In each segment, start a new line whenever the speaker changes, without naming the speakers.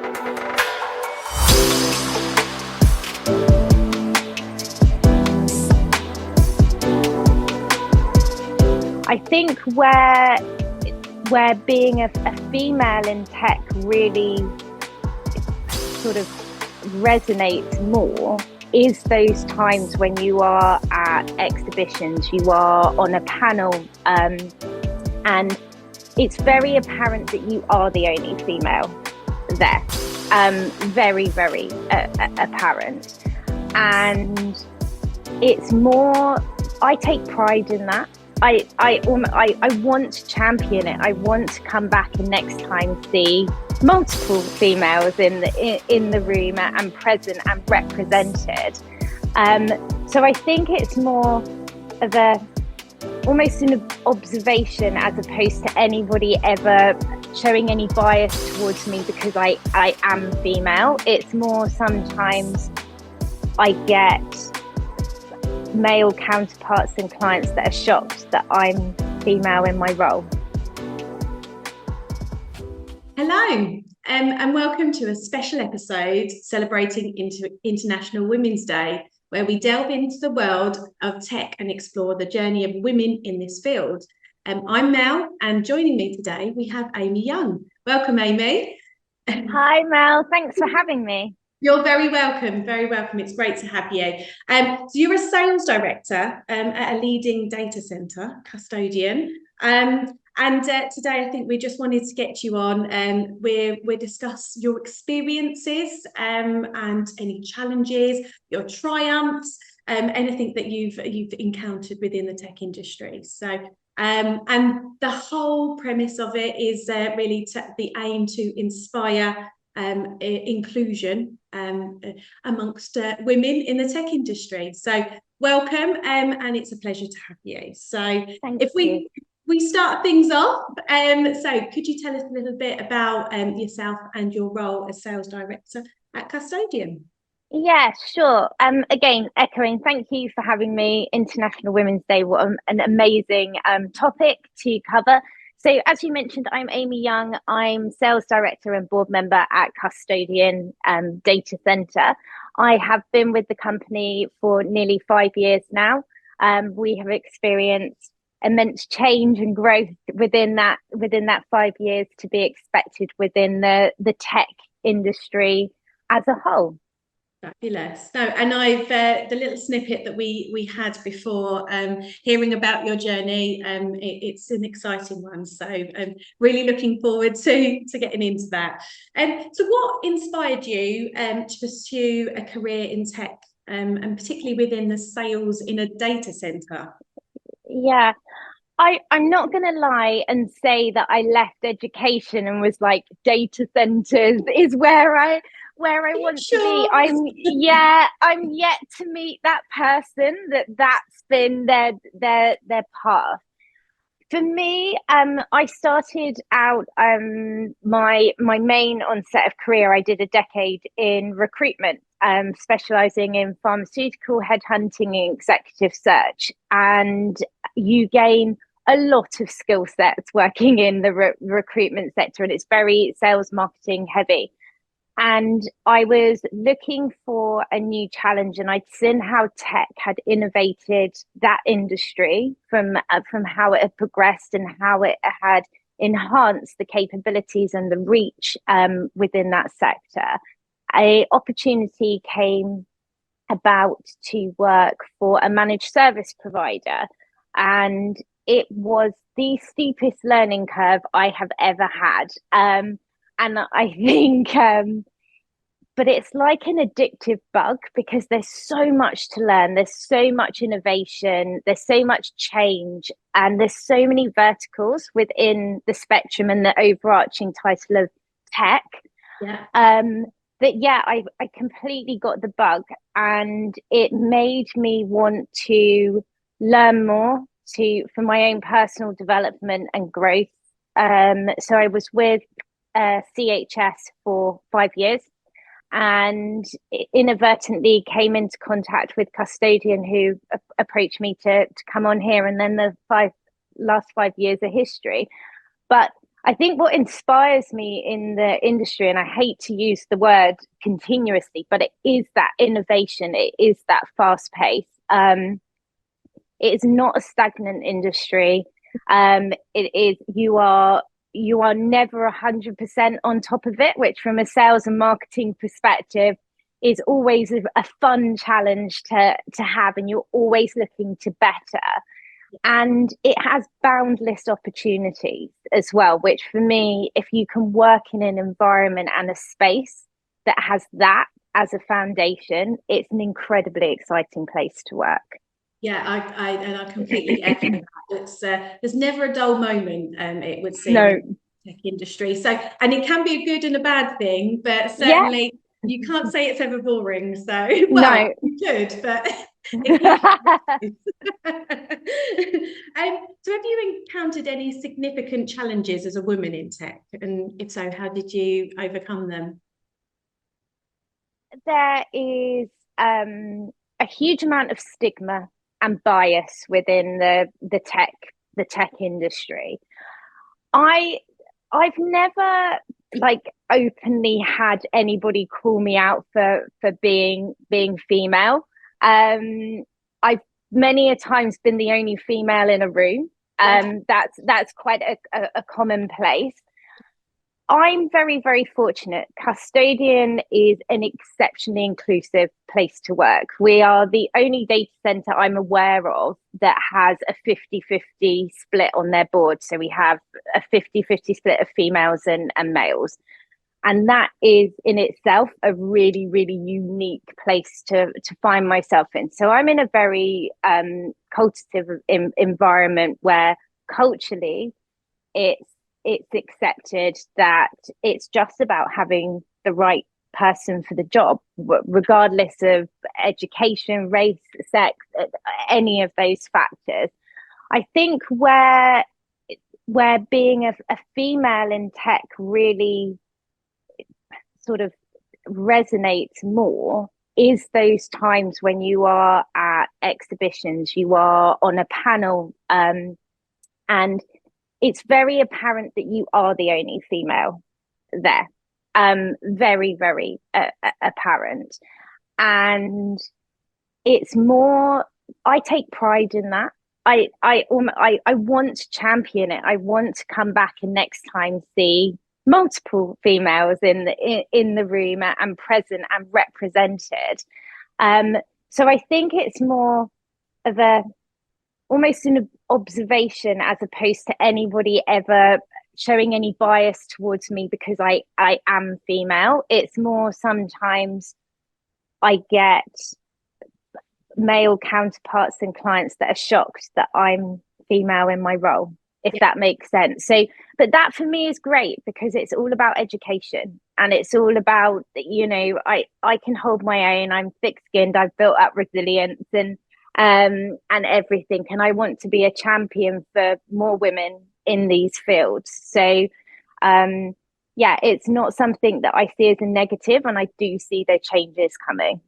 I think where being a female in tech really sort of resonates more is those times when you are at exhibitions, you are on a panel, and it's very apparent that you are the only female there. Very, very apparent. And it's more, I take pride in that. I want to champion it. I want to come back and next time see multiple females in the room and present and represented. So I think it's more of almost an observation as opposed to anybody ever showing any bias towards me because I am female. It's more sometimes I get male counterparts and clients that are shocked that I'm female in my role.
Hello, and welcome to a special episode celebrating International Women's Day, where we delve into the world of tech and explore the journey of women in this field. I'm Mel, and joining me today we have Amy Young. Welcome, Amy.
Hi, Mel. Thanks for having me.
You're very welcome. Very welcome. It's great to have you. So you're a sales director at a leading data centre, Custodian. And today I think we just wanted to get you on and we'll discuss your experiences and any challenges, your triumphs, anything that you've encountered within the tech industry. So and the whole premise of it is really the aim to inspire inclusion amongst women in the tech industry. So welcome, and it's a pleasure to have you. So we start things off, so could you tell us a little bit about yourself and your role as sales director at Custodian?
Yeah, sure. Again, echoing, thank you for having me. International Women's Day, what an amazing topic to cover. So as you mentioned, I'm Amy Young. I'm sales director and board member at Custodian Data Centre. I have been with the company for nearly 5 years now. We have experienced immense change and growth within that 5 years to be expected within the tech industry as a whole.
Fabulous. No, and I've the little snippet that we had before, hearing about your journey, it's an exciting one. So I'm really looking forward to getting into that. So what inspired you to pursue a career in tech, and particularly within the sales in a data center?
Yeah, I'm not going to lie and say that I left education and was like, data centers is where I want to be. I'm yet to meet that person that's been their path. For me, I started out my main onset of career. I did a decade in recruitment, specializing in pharmaceutical headhunting and executive search, and you gain a lot of skill sets working in the recruitment sector, and it's very sales marketing heavy. And I was looking for a new challenge, and I'd seen how tech had innovated that industry from how it had progressed and how it had enhanced the capabilities and the reach within that sector. An opportunity came about to work for a managed service provider, and it was the steepest learning curve I have ever had. And I think, but it's like an addictive bug because there's so much to learn. There's so much innovation. There's so much change. And there's so many verticals within the spectrum and the overarching title of tech.
Yeah.
I completely got the bug. And it made me want to learn more for my own personal development and growth. So I was with CHS for 5 years and inadvertently came into contact with Custodian, who approached me to come on here, and then the last 5 years of history. But I think what inspires me in the industry, and I hate to use the word continuously, but it is that innovation, it is that fast pace. It is not a stagnant industry. It is you are never 100% on top of it, which from a sales and marketing perspective is always a fun challenge to have, and you're always looking to better. And it has boundless opportunities as well, which for me, if you can work in an environment and a space that has that as a foundation, it's an incredibly exciting place to work.
Yeah, I completely echo that. It's there's never a dull moment, it would seem,
No.
in the tech industry. So, and it can be a good and a bad thing, but
Yeah.
certainly you can't say it's ever boring. So, well,
No.
you could, but it can. So have you encountered any significant challenges as a woman in tech? And if so, how did you overcome them?
There is a huge amount of stigma and bias within the tech industry. I've never like openly had anybody call me out for being female. I've many a times been the only female in a room. That's quite a commonplace. I'm very, very fortunate. Custodian is an exceptionally inclusive place to work. We are the only data center I'm aware of that has a 50-50 split on their board. So we have a 50-50 split of females and males. And that is in itself a really, really unique place to find myself in. So I'm in a very cultative environment where culturally it's accepted that it's just about having the right person for the job, regardless of education, race, sex, any of those factors. I think where being a female in tech really sort of resonates more is those times when you are at exhibitions, you are on a panel, and it's very apparent that you are the only female there. Very, very apparent. And it's more, I take pride in that. I want to champion it. I want to come back and next time see multiple females in the room and present and represented. So I think it's more of a almost an observation as opposed to anybody ever showing any bias towards me because I am female. It's more sometimes I get male counterparts and clients that are shocked that I'm female in my role, if that makes sense. So, but that for me is great because it's all about education and it's all about, you know, I can hold my own. I'm thick-skinned. I've built up resilience and everything. And I want to be a champion for more women in these fields. So, yeah, it's not something that I see as a negative, and I do see the changes coming.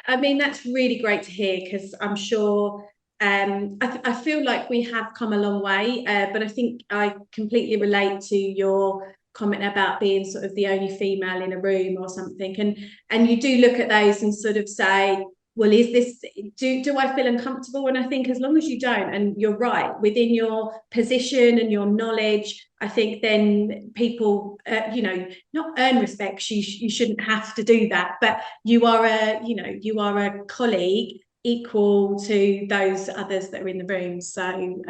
I mean, that's really great to hear because I'm sure I feel like we have come a long way, but I think I completely relate to your comment about being sort of the only female in a room or something. And you do look at those and sort of say, well, is this, do I feel uncomfortable? And I think as long as you don't, and you're right, within your position and your knowledge, I think then people, you know, not earn respect, you shouldn't have to do that, but you are a colleague equal to those others that are in the room. So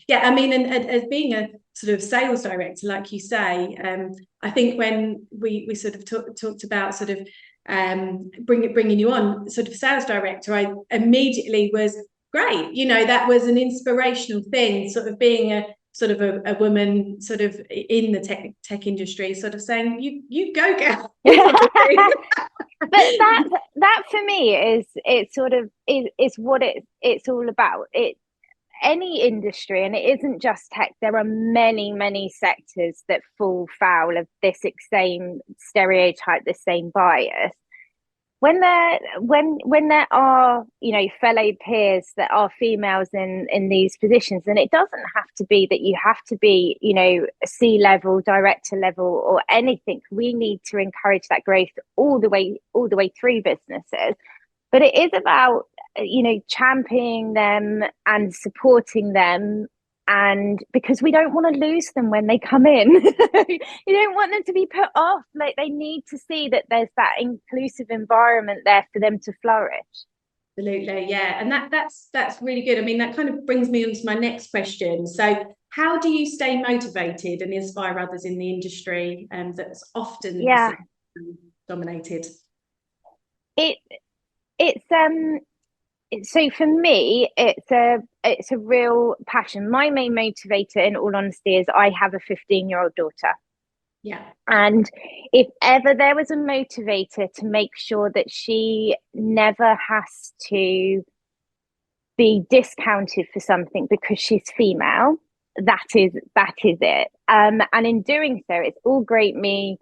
yeah, I mean, and as being a sort of sales director, like you say, I think when we sort of talked about sort of bringing you on sort of sales director, I immediately was great, you know, that was an inspirational thing, sort of being a sort of a woman sort of in the tech industry, sort of saying you go girl.
But that for me is it sort of is what it's all about. It any industry, and it isn't just tech, there are many sectors that fall foul of this same stereotype, the same bias. when there are, you know, fellow peers that are females in these positions, and it doesn't have to be that you have to be, you know, C-level, director level, or anything. We need to encourage that growth all the way through businesses. But it is about, you know, championing them and supporting them, and because we don't want to lose them when they come in. You don't want them to be put off. Like, they need to see that there's that inclusive environment there for them to flourish.
Absolutely, yeah, and that's really good. I mean, that kind of brings me on to my next question. So how do you stay motivated and inspire others in the industry that's often dominated?
it it's So for me, it's a real passion. My main motivator, in all honesty, is I have a 15-year-old daughter.
Yeah.
And if ever there was a motivator to make sure that she never has to be discounted for something because she's female, that is it. And in doing so, it's all great me,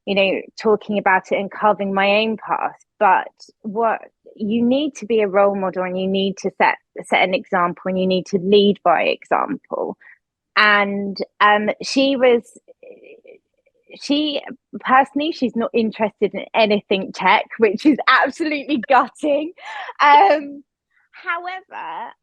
you know, talking about it and carving my own path. But what you need to be a role model, and you need to set an example, and you need to lead by example. And she personally, she's not interested in anything tech, which is absolutely gutting. However,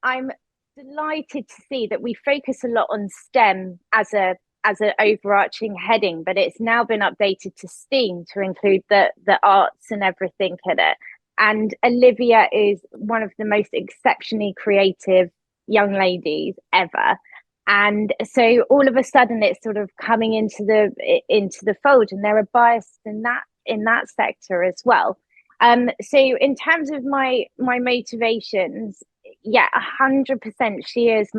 I'm delighted to see that we focus a lot on STEM as an overarching heading, but it's now been updated to STEAM to include the arts and everything in it. And Olivia is one of the most exceptionally creative young ladies ever. And so all of a sudden it's sort of coming into the fold, and there are biases in that sector as well. So in terms of my motivations, yeah, 100%, she is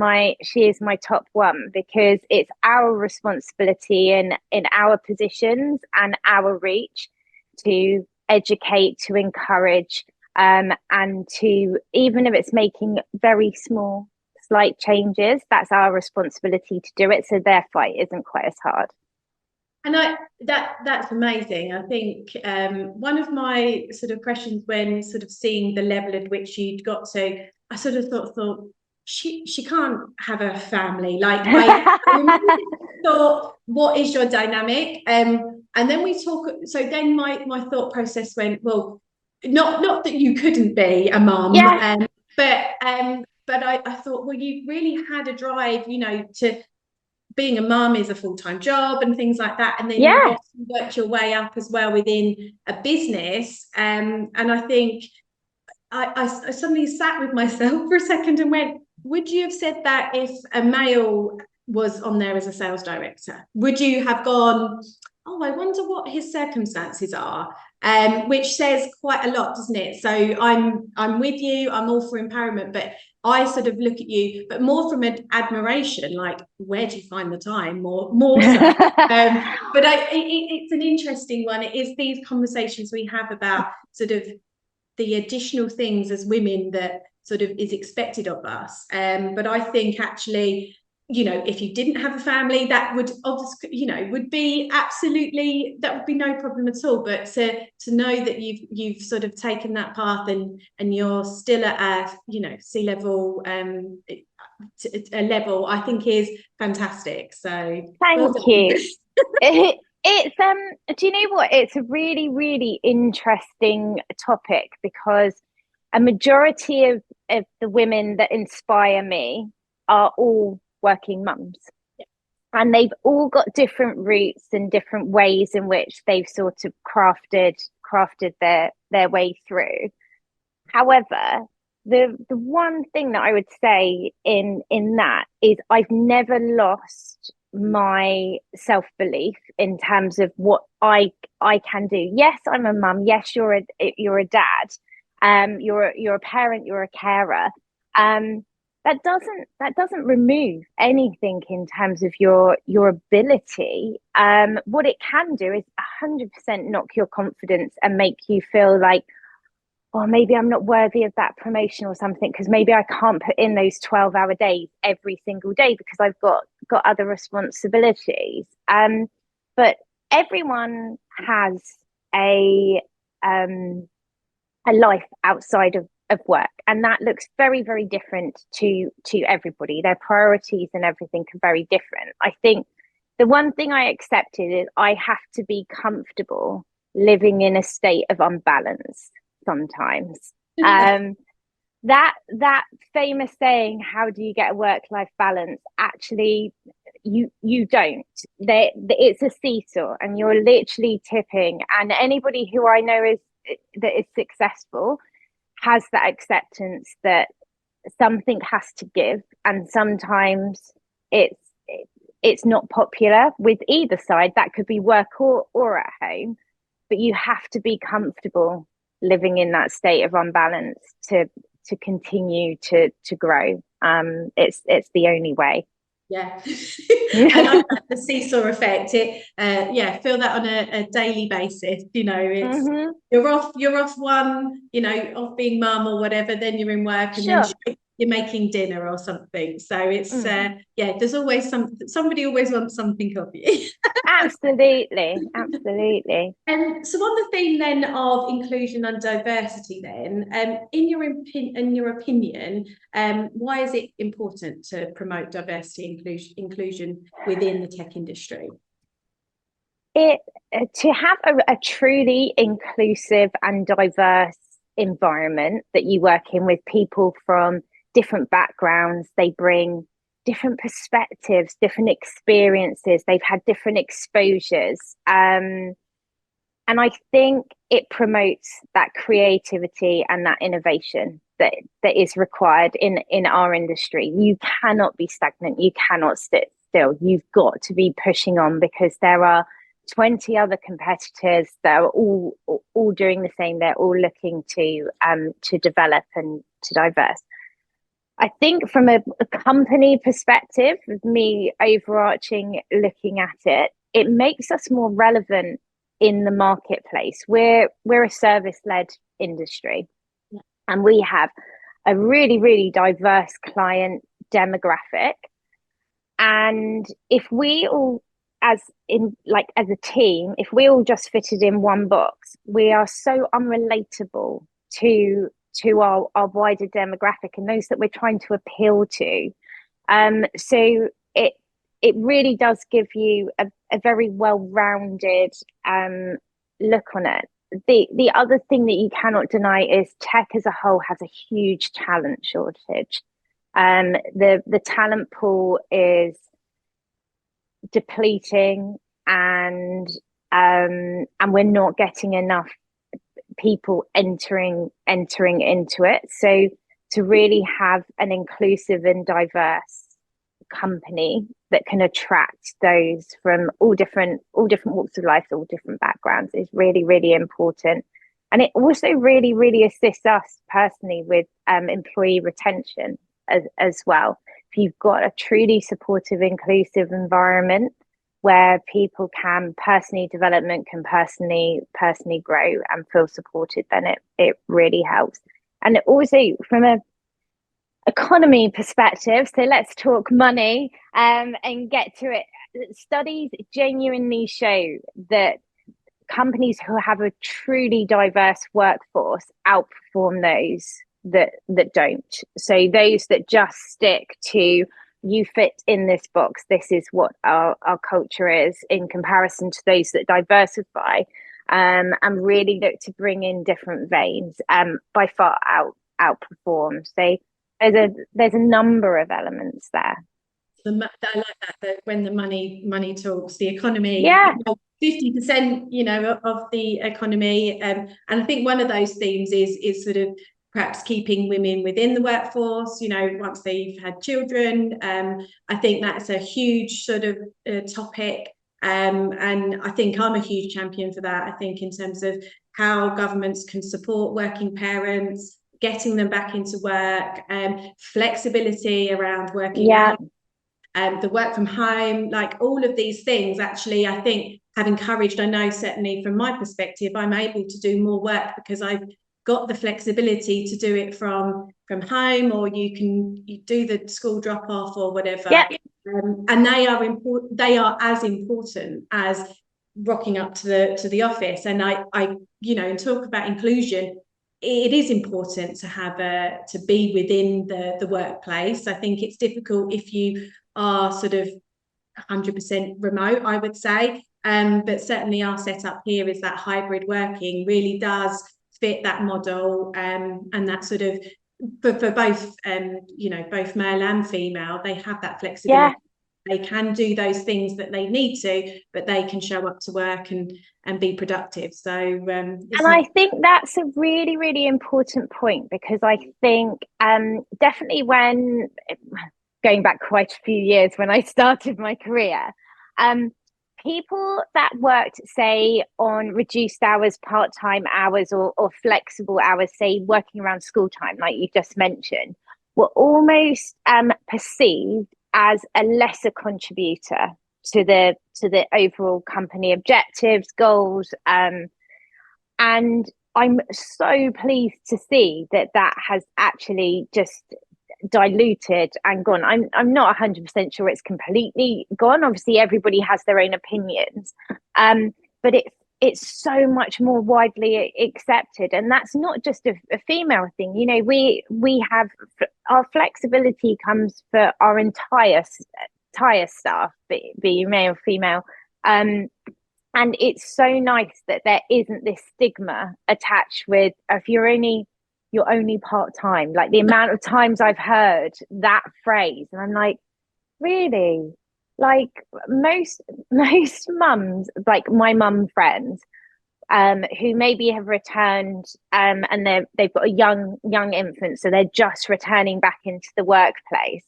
my top one, because it's our responsibility in our positions and our reach to educate, to encourage, and to, even if it's making very small slight changes, that's our responsibility to do it, so their fight isn't quite as hard.
And that's amazing. I think one of my sort of questions when sort of seeing the level at which you'd got to, I sort of thought she can't have a family. Like I thought, what is your dynamic? And then we talk. So then my thought process went, well, not that you couldn't be a mum,
yeah.
but I thought, well, you really had a drive, you know, to being a mum is a full-time job and things like that, and then you worked your way up as well within a business, and I think I suddenly sat with myself for a second and went, would you have said that if a male was on there as a sales director? Would you have gone, oh, I wonder what his circumstances are? Which says quite a lot, doesn't it? So I'm with you, I'm all for empowerment, but I sort of look at you, but more from an admiration, like, where do you find the time? More so. But it's an interesting one. It is these conversations we have about sort of the additional things as women that sort of is expected of us. But I think actually, you know, if you didn't have a family, that would obviously, you know, would be absolutely, that would be no problem at all. But to know that you've sort of taken that path and you're still at a, you know, C-level a level, I think is fantastic. So
thank you. It's do you know what, it's a really, really interesting topic, because a majority of the women that inspire me are all working mums, and they've all got different routes and different ways in which they've sort of crafted their way through. However, the one thing that I would say in that is I've never lost my self-belief in terms of what I can do. Yes, I'm a mum. Yes, you're a dad. You're a parent. You're a carer. That doesn't remove anything in terms of your ability. What it can do is 100% knock your confidence and make you feel like, oh, maybe I'm not worthy of that promotion or something, because maybe I can't put in those 12-hour days every single day because I've got other responsibilities. But everyone has a a life outside of work, and that looks very, very different to everybody. Their priorities and everything are very different. I think the one thing I accepted is I have to be comfortable living in a state of unbalance sometimes. That famous saying, how do you get a work-life balance? Actually, you don't. It's a seesaw, and you're literally tipping. And anybody who I know that is successful has that acceptance that something has to give, and sometimes it's not popular with either side. That could be work or at home, but you have to be comfortable living in that state of unbalance to continue to grow. It's the only way.
Yeah. I love that, the seesaw effect. Feel that on a daily basis. It's you're off one, off being mum or whatever, then you're in work, and then you're making dinner or something. So it's there's always somebody always wants something of you.
Absolutely.
And so on the theme then of inclusion and diversity then, in your opinion, why is it important to promote diversity inclusion within the tech industry?
To have a truly inclusive and diverse environment that you work in, with people from different backgrounds, they bring different perspectives, different experiences, they've had different exposures. And I think it promotes that creativity and that innovation that is required in our industry. You cannot be stagnant. You cannot sit still. You've got to be pushing on, because there are 20 other competitors that are all doing the same. They're all looking to develop and to diverse. I think from a company perspective, with me overarching looking at it, it makes us more relevant in the marketplace. We're a service-led industry, and we have a really, really diverse client demographic. And if we all, as a team, if we all just fitted in one box, we are so unrelatable to our wider demographic and those that we're trying to appeal to. So it really does give you a very well-rounded look on it. The other thing that you cannot deny is tech as a whole has a huge talent shortage. The talent pool is depleting, and we're not getting enough people entering into it. So to really have an inclusive and diverse company that can attract those from all different walks of life, all different backgrounds, is really, really important. And it also really, really assists us personally with employee retention as well. If you've got a truly supportive, inclusive environment where people can personally grow and feel supported, then it really helps. And it also, from a economy perspective, so let's talk money and get to it. Studies genuinely show that companies who have a truly diverse workforce outperform those that don't. So those that just stick to, you fit in this box, this is what our culture is, in comparison to those that diversify and really look to bring in different veins, by far outperform. So there's a number of elements there.
I like that when the money talks, the economy, 50%, of the economy, and I think one of those themes is sort of perhaps keeping women within the workforce, once they've had children. I think that's a huge sort of topic, and I think I'm a huge champion for that. I think in terms of how governments can support working parents, getting them back into work, flexibility around working out, the work from home, like all of these things, actually, I think have encouraged, I know certainly from my perspective, I'm able to do more work because I've got the flexibility to do it from home, or you do the school drop off or whatever. And they are important. They are as important as rocking up to the office. And I talk about inclusion. it is important to have to be within the workplace. I think it's difficult if you are sort of 100% remote, I would say. But certainly our setup here is that hybrid working really does fit that model, and that sort of for both both male and female, they have that flexibility. They can do those things that they need to, but they can show up to work and be productive. So
and I think that's a really, really important point, because I think definitely when going back quite a few years when I started my career, people that worked, say, on reduced hours, part-time hours, or flexible hours, say working around school time, like you just mentioned, were almost perceived as a lesser contributor to the overall company objectives, goals, and I'm so pleased to see that has actually just diluted and gone. I'm not 100% sure it's completely gone. Obviously, everybody has their own opinions, but it's so much more widely accepted, and that's not just a female thing. You know, we have our flexibility comes for our entire staff, be male, female, and it's so nice that there isn't this stigma attached with if you're only part-time. Like, the amount of times I've heard that phrase, and I'm like, really? Like, most mums, like my mum friends, who maybe have returned, and they've got a young infant, so they're just returning back into the workplace.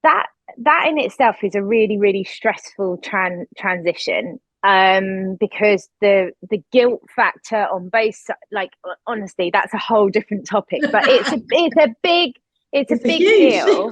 That in itself is a really, really stressful transition, because the guilt factor on both sides, like, honestly, that's a whole different topic, but it's a big deal.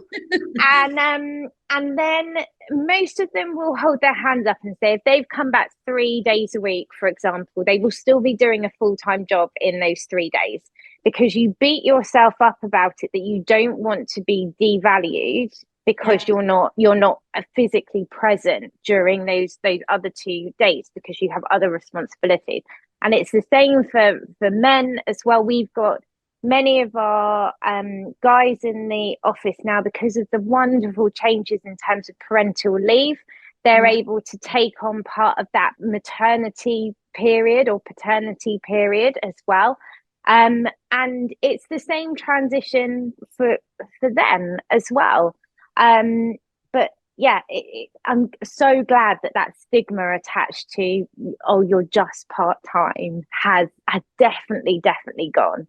And then most of them will hold their hands up and say, if they've come back 3 days a week, for example, they will still be doing a full-time job in those 3 days, because you beat yourself up about it, that you don't want to be devalued because you're not physically present during those other 2 days, because you have other responsibilities. And it's the same for men as well. We've got many of our guys in the office now, because of the wonderful changes in terms of parental leave, they're able to take on part of that maternity period or paternity period as well. And it's the same transition for them as well. But yeah, I'm so glad that stigma attached to, oh, you're just part-time has definitely gone.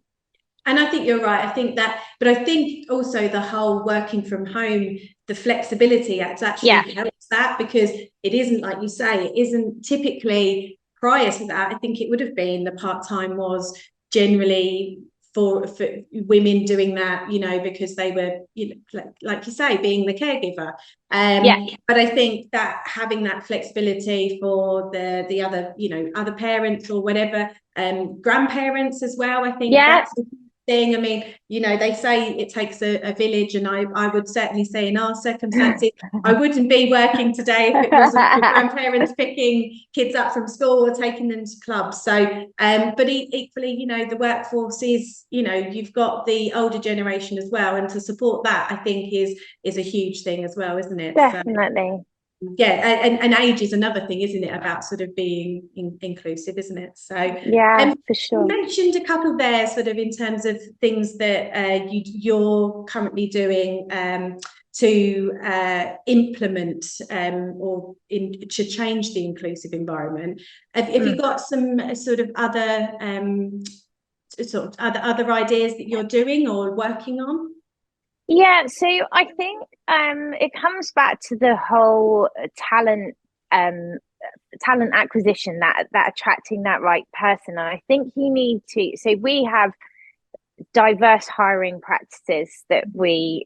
And I think you're right. I think that, but I think also the whole working from home, the flexibility actually helps that, because it isn't, like you say, it isn't typically prior to that. I think it would have been the part-time was generally for women doing that, you know, because they were, you know, like you say, being the caregiver. But I think that having that flexibility for the other, you know, other parents or whatever, grandparents as well, I think that's thing. I mean, you know, they say it takes a village, and I would certainly say in our circumstances, I wouldn't be working today if it wasn't for grandparents picking kids up from school or taking them to clubs. So, but equally, you know, the workforce is, you know, you've got the older generation as well, and to support that, I think is a huge thing as well, isn't it?
Definitely.
So, yeah, and age is another thing, isn't it, about sort of being inclusive, isn't it? So
for sure.
You mentioned a couple there, sort of in terms of things that you're currently doing to implement or to change the inclusive environment. Have you got some sort of other other ideas that you're doing or working on?
Yeah, so I think it comes back to the whole talent acquisition, that attracting that right person. And I think you need to, so we have diverse hiring practices that we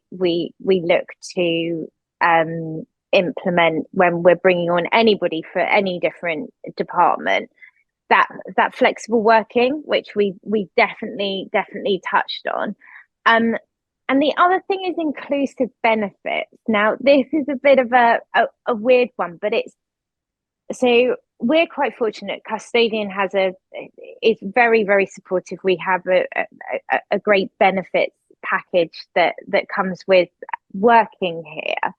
look to implement when we're bringing on anybody for any different department. That flexible working, which we definitely touched on. And the other thing is inclusive benefits. Now, this is a bit of a weird one, but so we're quite fortunate. Custodian has is very, very supportive. We have a great benefits package that comes with working here.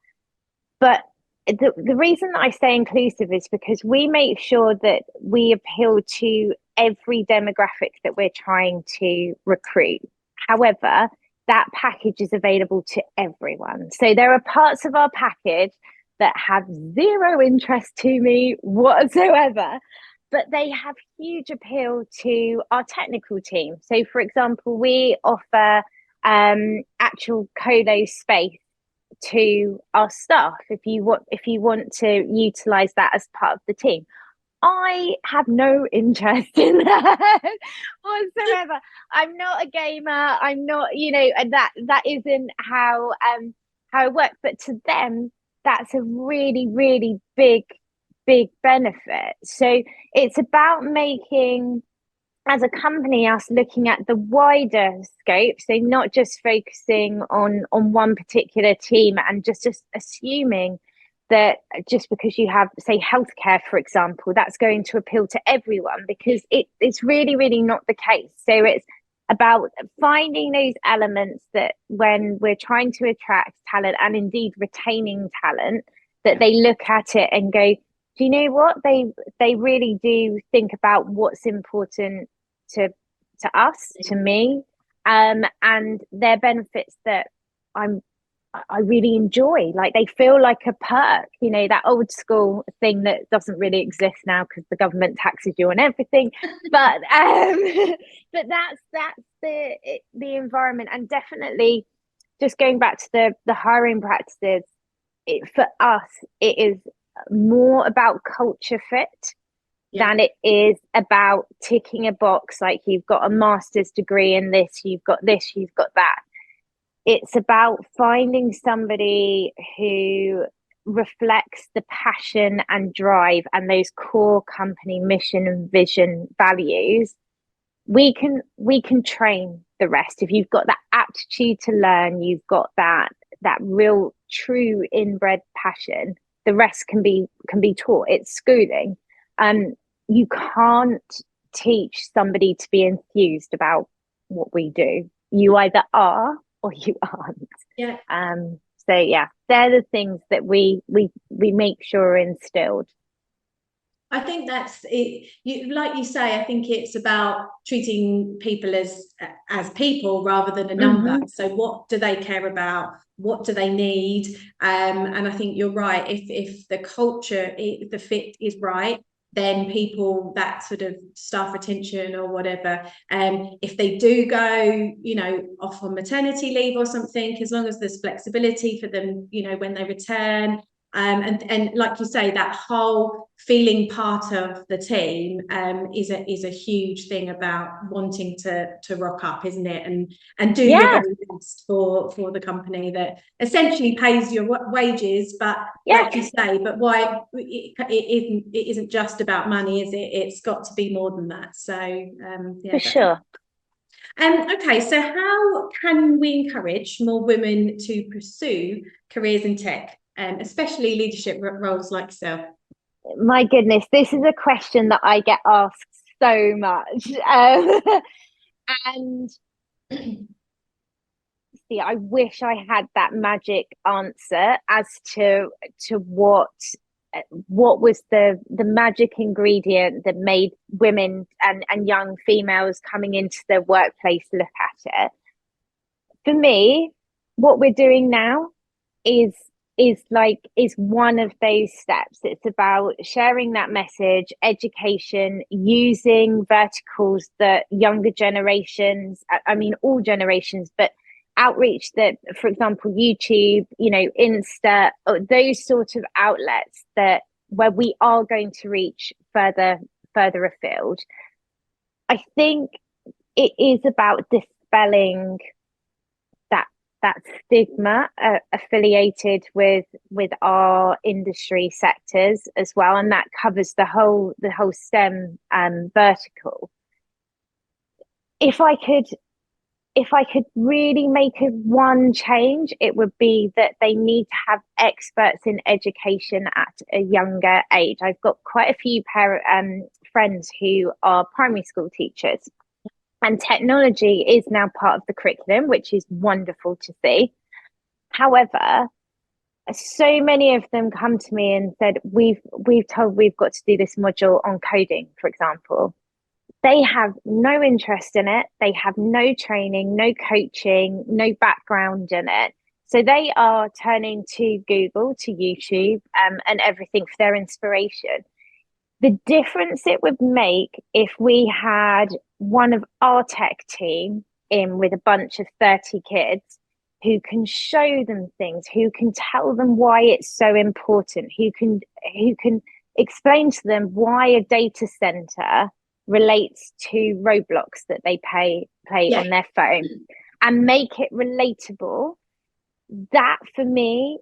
But the reason that I say inclusive is because we make sure that we appeal to every demographic that we're trying to recruit. However, that package is available to everyone. So there are parts of our package that have zero interest to me whatsoever, but they have huge appeal to our technical team. So, for example, we offer actual colo space to our staff if you want to utilize that as part of the team. I have no interest in that whatsoever. I'm not a gamer. I'm not, and that isn't how it works. But to them, that's a really, really big benefit. So it's about making, as a company, us looking at the wider scope, so not just focusing on one particular team and just assuming that just because you have, say, healthcare, for example, that's going to appeal to everyone, because it's really, really not the case. So it's about finding those elements that when we're trying to attract talent and indeed retaining talent, that they look at it and go, do you know what? They really do think about what's important to us, to me, and their benefits that I really enjoy. Like, they feel like a perk, that old school thing that doesn't really exist now because the government taxes you on everything. But but that's the environment. And definitely, just going back to the hiring practices, for us, it is more about culture fit than it is about ticking a box, like you've got a master's degree in this, you've got that. It's about finding somebody who reflects the passion and drive and those core company mission and vision values. We can train the rest. If you've got that aptitude to learn, you've got that real true inbred passion, the rest can be taught. It's schooling. You can't teach somebody to be enthused about what we do. You either are or you aren't.
Yeah.
So yeah, they're the things that we make sure are instilled.
I think that's it. Like you say, I think it's about treating people as people rather than a number. Mm-hmm. So what do they care about? What do they need? And I think you're right. If the culture, the fit is right, then people, that sort of staff retention or whatever, if they do go, off on maternity leave or something, as long as there's flexibility for them, when they return. And like you say, that whole feeling part of the team is a huge thing about wanting to rock up, isn't it? And do your very best for the company that essentially pays your wages, but like you say, but why it isn't just about money, is it? It's got to be more than that. So
for sure.
Okay, so how can we encourage more women to pursue careers in tech? Especially leadership roles like yourself?
My goodness, this is a question that I get asked so much. And see, I wish I had that magic answer as to what was the magic ingredient that made women and young females coming into the workplace look at it. For me, what we're doing now is one of those steps. It's about sharing that message, education, using verticals that younger generations, I mean all generations, but outreach that, for example, YouTube, Insta, those sort of outlets that where we are going to reach further afield. I think it is about dispelling that stigma affiliated with our industry sectors as well, and that covers the whole STEM vertical. If I could really make one change, it would be that they need to have experts in education at a younger age. I've got quite a few friends who are primary school teachers, and technology is now part of the curriculum, which is wonderful to see. However, so many of them come to me and said, we've told we've got to do this module on coding, for example. They have no interest in it. They have no training, no coaching, no background in it. So they are turning to Google, to YouTube, and everything for their inspiration. The difference it would make if we had one of our tech team in with a bunch of 30 kids who can show them things, who can tell them why it's so important, who can explain to them why a data center relates to Roblox that they play on their phone, and make it relatable. That for me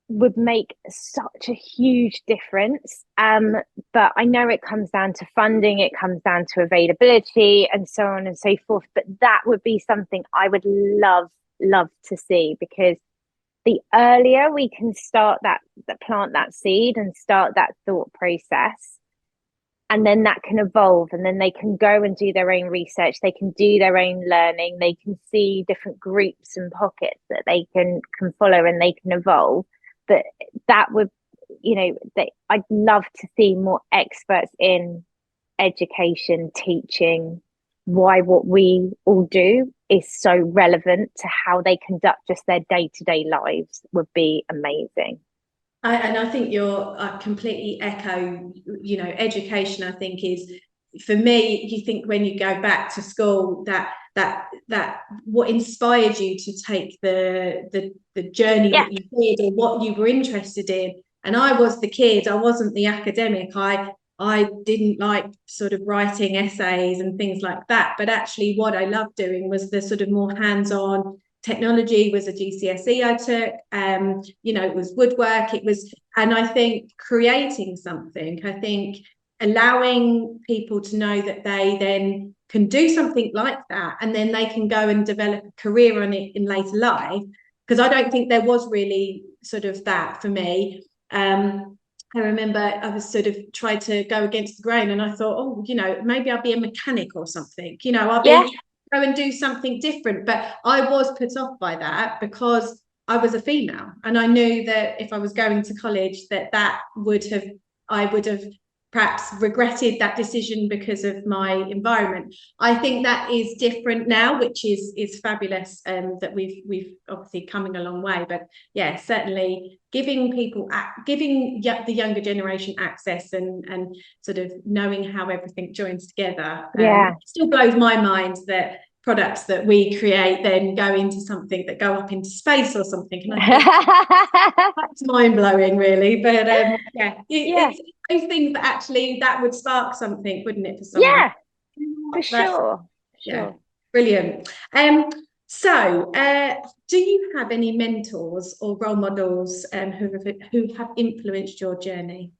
would make such a huge difference. But I know it comes down to funding, it comes down to availability, and so on and so forth. But that would be something I would love to see, because the earlier we can start that plant that seed and start that thought process, and then that can evolve, and then they can go and do their own research, they can do their own learning, they can see different groups and pockets that they can follow, and they can evolve. But that would, I'd love to see more experts in education, teaching, why what we all do is so relevant to how they conduct just their day-to-day lives would be amazing.
And I think I completely echo, education, I think, is, for me, you think when you go back to school, that what inspired you to take the journey that you did, or what you were interested in. And I was the kid, I wasn't the academic. I didn't like sort of writing essays and things like that. But actually what I loved doing was the sort of more hands-on. Technology was a GCSE I took, it was woodwork, and I think creating something, I think allowing people to know that they then can do something like that, and then they can go and develop a career on it in later life, because I don't think there was really sort of that for me. I remember I was sort of tried to go against the grain, and I thought, maybe I'll be a mechanic or something, I'll go and do something different. But I was put off by that because I was a female, and I knew that if I was going to college, I would have perhaps regretted that decision because of my environment. I think that is different now, which is fabulous, that we've obviously coming a long way. But yeah, certainly giving the younger generation access and sort of knowing how everything joins together. It still blows my mind that products that we create then go into something that go up into space or something, and I think that's mind-blowing, really. But it's those things that actually that would spark something, wouldn't it, for someone?
For sure.
Brilliant. So do you have any mentors or role models who have influenced your journey?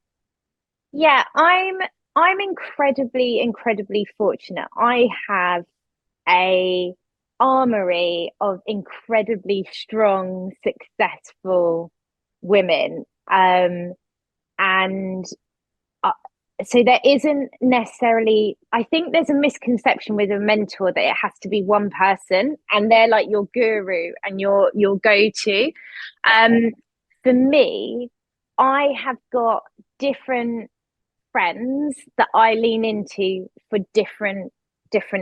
I'm incredibly fortunate. I have a armory of incredibly strong, successful women, and so there isn't necessarily, I think there's a misconception with a mentor that it has to be one person and they're like your guru and your go-to. For me, I have got different friends that I lean into for different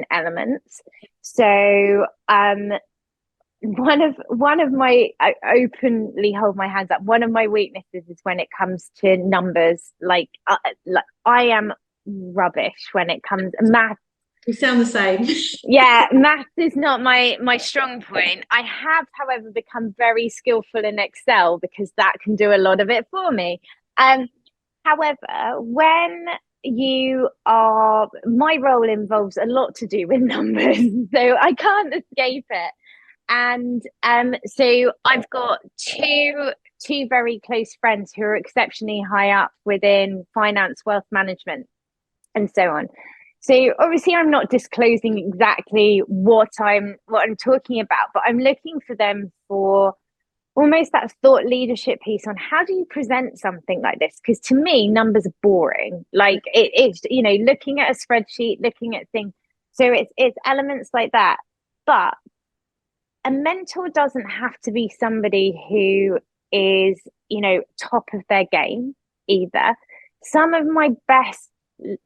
elements. So one of my, I openly hold my hands up, one of my weaknesses is when it comes to numbers. Like I am rubbish when it comes math.
We sound the same.
Math is not my strong point. I have, however, become very skillful in Excel because that can do a lot of it for me. However, when my role involves a lot to do with numbers, so I can't escape it. And so I've got two very close friends who are exceptionally high up within finance, wealth management, and so on. So obviously I'm not disclosing exactly what I'm talking about, but I'm looking for them for almost that thought leadership piece on how do you present something like this? Because to me, numbers are boring. Like it's, you know, looking at a spreadsheet, looking at things. So it's elements like that. But a mentor doesn't have to be somebody who is, you know, top of their game either. Some of my best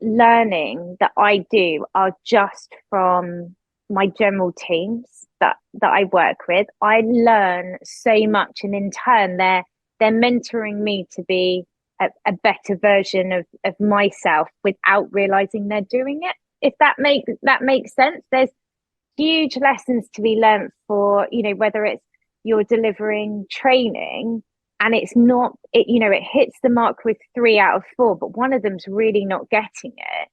learning that I do are just from my general teams that I work with. I learn so much, and in turn, they're mentoring me to be a better version of myself without realizing they're doing it. If that makes sense, there's huge lessons to be learned for, you know, whether it's you're delivering training and it's not it, you know, it hits the mark with 3 out of 4, but one of them's really not getting it,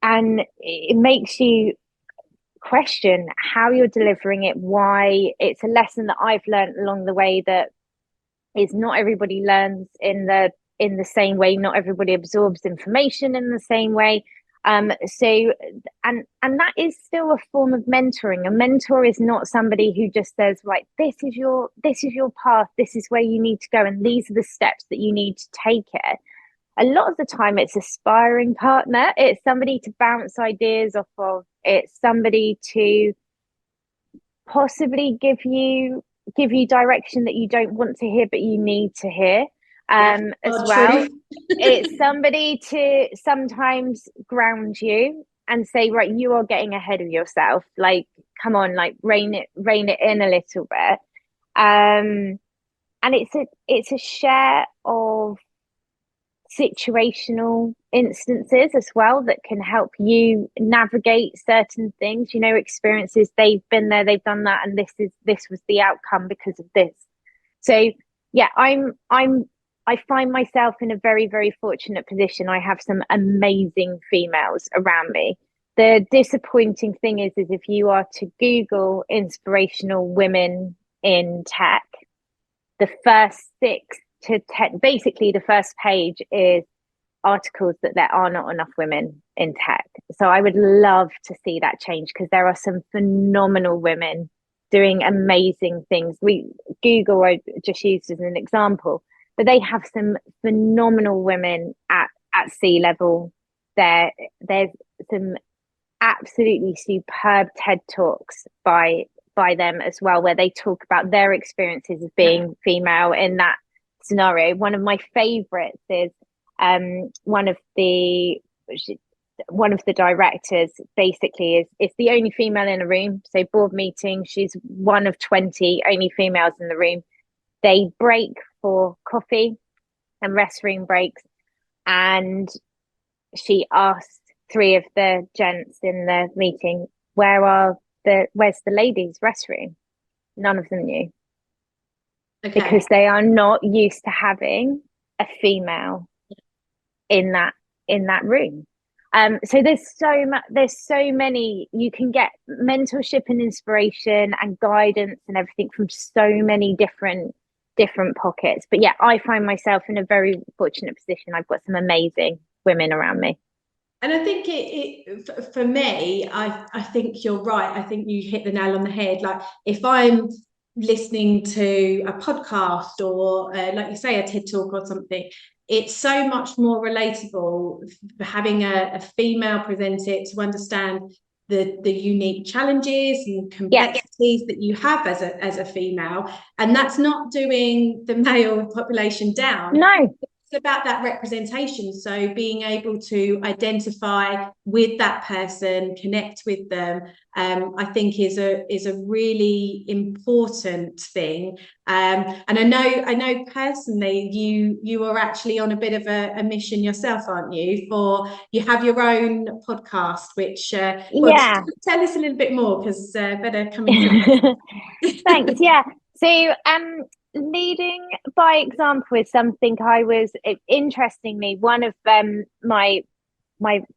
and it makes you question how you're delivering it, why. It's a lesson that I've learned along the way that is not everybody learns in the same way, not everybody absorbs information in the same way. So and that is still a form of mentoring. A mentor is not somebody who just says, right, this is your path, this is where you need to go, and these are the steps that you need to take it. A lot of the time it's a sparring partner, it's somebody to bounce ideas off of, it's somebody to possibly give you direction that you don't want to hear but you need to hear, as well. It's somebody to sometimes ground you and say, right, you are getting ahead of yourself, like come on, like rein it in a little bit. And it's a share of situational instances as well that can help you navigate certain things, you know, experiences. They've been there, they've done that, and this was the outcome because of this. So yeah, I find myself in a very, very fortunate position. I have some amazing females around me. The disappointing thing is if you are to Google inspirational women in tech, the first 6 to 10, basically the first page is articles that there are not enough women in tech. So I would love to see that change, because there are some phenomenal women doing amazing things. Google I just used as an example, but they have some phenomenal women at C-level. There's some absolutely superb TED Talks by them as well, where they talk about their experiences of being female in that scenario. One of my favorites is one of the directors basically is the only female in a room. So board meeting, she's one of 20 only females in the room. They break for coffee and restroom breaks, and she asked 3 of the gents in the meeting, where's the ladies' restroom? None of them knew. Okay. Because they are not used to having a female in that room. So there's so many, you can get mentorship and inspiration and guidance and everything from so many different pockets. But yeah, I find myself in a very fortunate position. I've got some amazing women around me.
And I think for me, I think you're right. I think you hit the nail on the head. Like if I'm listening to a podcast or like you say, a TED Talk or something, it's so much more relatable having a female present it, to understand the unique challenges and complexities that you have as a female. And that's not doing the male population down.
No.
It's about that representation. So being able to identify with that person, connect with them, I think is a really important thing. And I know personally you are actually on a bit of a mission yourself, aren't you? You have your own podcast, which tell us a little bit more, because better come into
Thanks. Yeah. So leading by example is something interestingly, one of my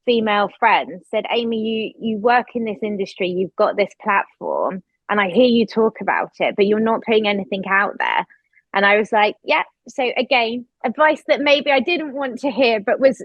female friends said, Amy, you work in this industry, you've got this platform, and I hear you talk about it, but you're not putting anything out there. And I was like, yeah. So again, advice that maybe I didn't want to hear, but was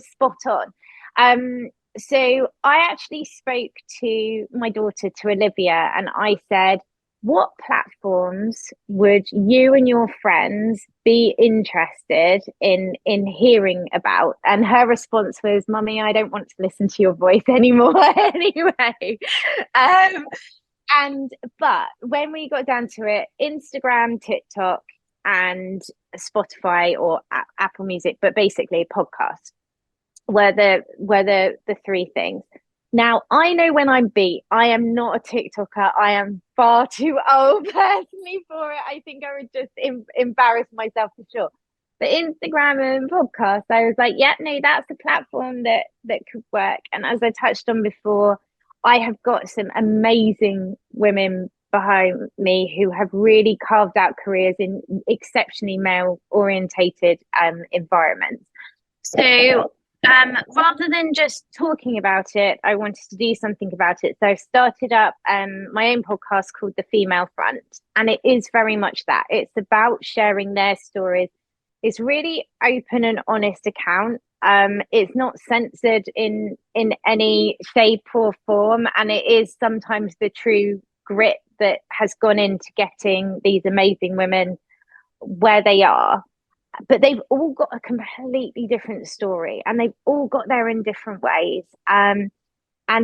spot on. So I actually spoke to my daughter, to Olivia, and I said, what platforms would you and your friends be interested in hearing about? And her response was, Mummy, I don't want to listen to your voice anymore anyway. Um, but when we got down to it, Instagram, TikTok, and Spotify or Apple Music, but basically podcasts were the three things. Now I know when I'm beat, I am not a TikToker. I am far too old personally for it. I think I would just embarrass myself for sure. But Instagram and podcasts, I was like, yeah, no, that's a platform that could work. And as I touched on before, I have got some amazing women behind me who have really carved out careers in exceptionally male orientated environments. So rather than just talking about it, I wanted to do something about it. So I've started up my own podcast called The Female Front, and it is very much that. It's about sharing their stories. It's really open and honest account. It's not censored in any shape or form, and it is sometimes the true grit that has gone into getting these amazing women where they are, but they've all got a completely different story and they've all got there in different ways. And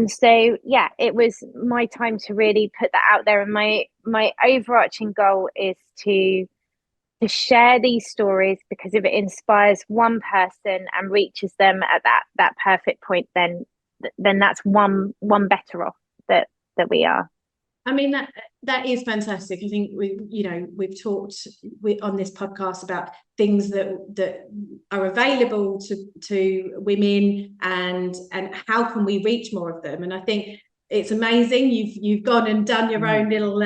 so yeah, it was my time to really put that out there. And my overarching goal is to share these stories, because if it inspires one person and reaches them at that perfect point, then that's one better off that we are.
I mean, that is fantastic. I think we've talked on this podcast about things that are available to women, and how can we reach more of them. And I think it's amazing you've gone and done your own little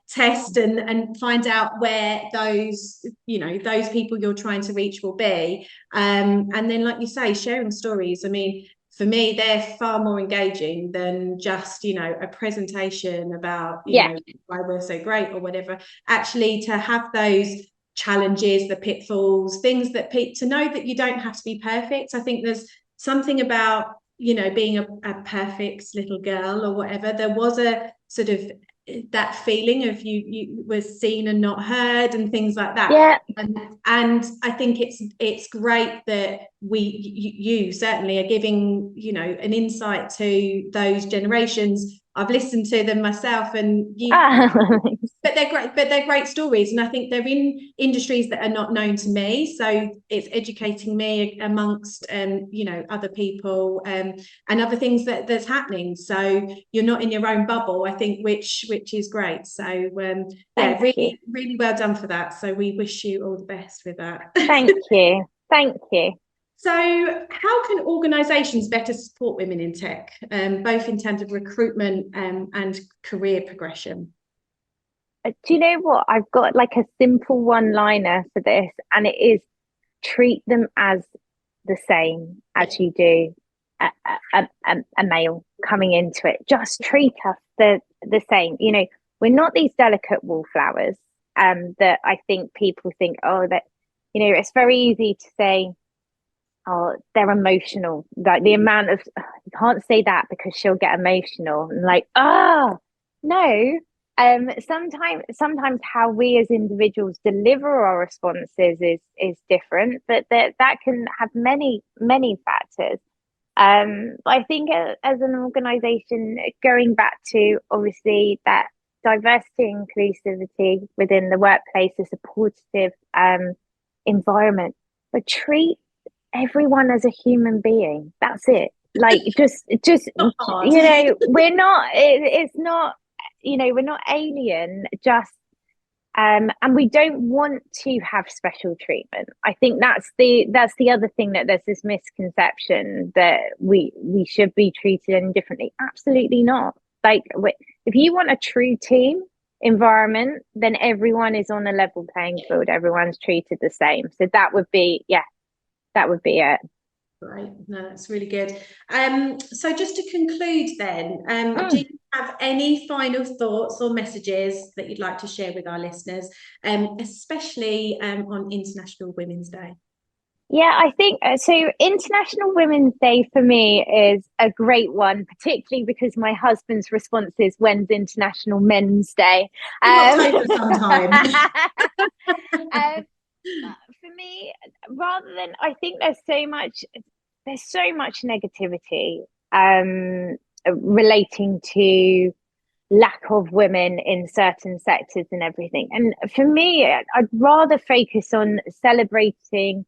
test and find out where those people you're trying to reach will be. And then, like you say, sharing stories. I mean, for me, they're far more engaging than just, a presentation about, why we're so great or whatever. Actually, to have those challenges, the pitfalls, things that to know that you don't have to be perfect. I think there's something about, being a perfect little girl or whatever. There was a sort of that feeling of you were seen and not heard and things like that.
Yeah.
And I think it's great that you certainly are giving an insight to those generations. I've listened to them myself, and but they're great stories, and I think they're in industries that are not known to me, so it's educating me amongst other people, and other things that's happening. So you're not in your own bubble, I think, which is great. So really, really well done for that. So we wish you all the best with that.
Thank you.
So how can organisations better support women in tech, both in terms of recruitment and career progression?
Do you know what? I've got like a simple one-liner for this, and it is treat them as the same as you do a male coming into it. Just treat us the same. We're not these delicate wallflowers that I think people think, oh, that, it's very easy to say, oh, they're emotional. Like the amount of, you can't say that because she'll get emotional. And like, no. Sometimes how we as individuals deliver our responses is different, but that can have many factors. I think as an organization, going back to obviously that diversity and inclusivity within the workplace, a supportive environment, but treat everyone as a human being. That's it. Like just we're not. It's not. We're not alien. Just and we don't want to have special treatment. I think that's the other thing, that there's this misconception that we should be treated any differently. Absolutely not. Like, if you want a true team environment, then everyone is on a level playing field. Everyone's treated the same. So that would be it.
Right. No, that's really good. So just to conclude then, do you have any final thoughts or messages that you'd like to share with our listeners, especially on International Women's Day?
Yeah, I think so. International Women's Day for me is a great one, particularly because my husband's response is, "When's International Men's Day?"
We've got
Um,
time for some time.
but for me, rather than, I think there's so much negativity relating to lack of women in certain sectors and everything. And for me, I'd rather focus on celebrating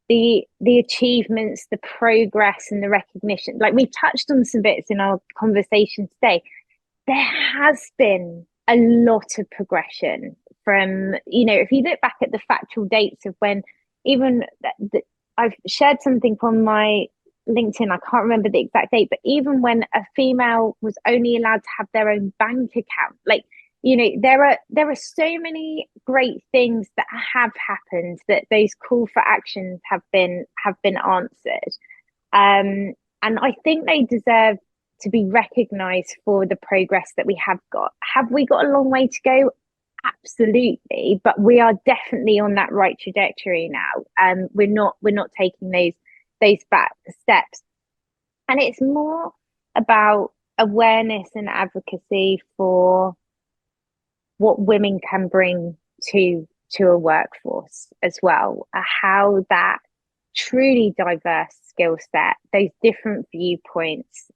the achievements, the progress, and the recognition. Like we touched on some bits in our conversation today. There has been a lot of progression from, if you look back at the factual dates of when even I've shared something from my LinkedIn, I can't remember the exact date, but even when a female was only allowed to have their own bank account, like, there are so many great things that have happened, that those call for actions have been answered. And I think they deserve to be recognized for the progress that we have got. Have we got a long way to go? Absolutely, but we are definitely on that right trajectory now. We're not taking those back steps, and it's more about awareness and advocacy for what women can bring to a workforce as well. How that truly diverse skill set, those different viewpoints,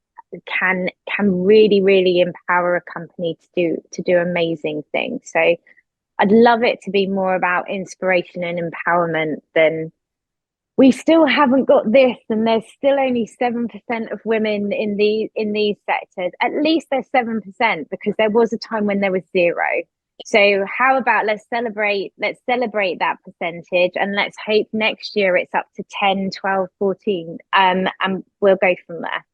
can really empower a company to do amazing things. So I'd love it to be more about inspiration and empowerment than, we still haven't got this, and there's still only 7% of women in these sectors. At least there's 7%, because there was a time when there was zero. So how about let's celebrate that percentage, and let's hope next year it's up to 10, 12, 14, and we'll go from there.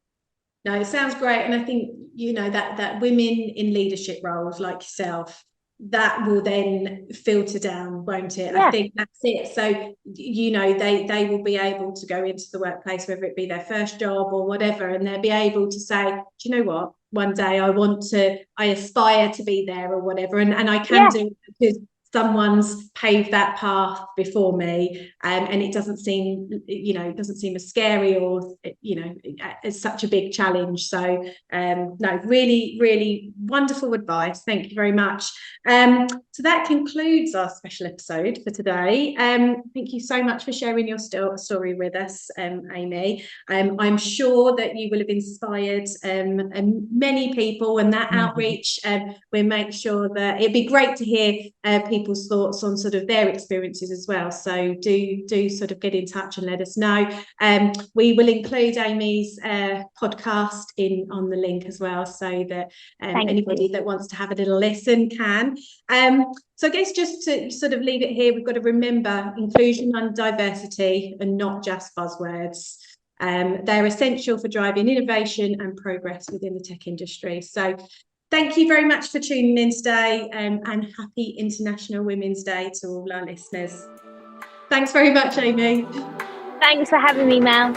No, it sounds great. And I think, that women in leadership roles like yourself, that will then filter down, won't it?
Yeah.
I think that's it. So, they will be able to go into the workplace, whether it be their first job or whatever, and they'll be able to say, do you know what? One day I aspire to be there or whatever. And I can do it because someone's paved that path before me, and it doesn't seem as scary, or as such a big challenge. So no, really wonderful advice, thank you very much. So that concludes our special episode for today. Thank you so much for sharing your story with us, Amy. I'm sure that you will have inspired many people, and that outreach, we'll make sure that it'd be great to hear people's thoughts on sort of their experiences as well. So do sort of get in touch and let us know. We will include Amy's podcast on the link as well, so that anybody that wants to have a little listen can. So I guess just to sort of leave it here, we've got to remember inclusion and diversity are not just buzzwords. They're essential for driving innovation and progress within the tech industry. So thank you very much for tuning in today, and happy International Women's Day to all our listeners. Thanks very much, Amy.
Thanks for having me, Mel.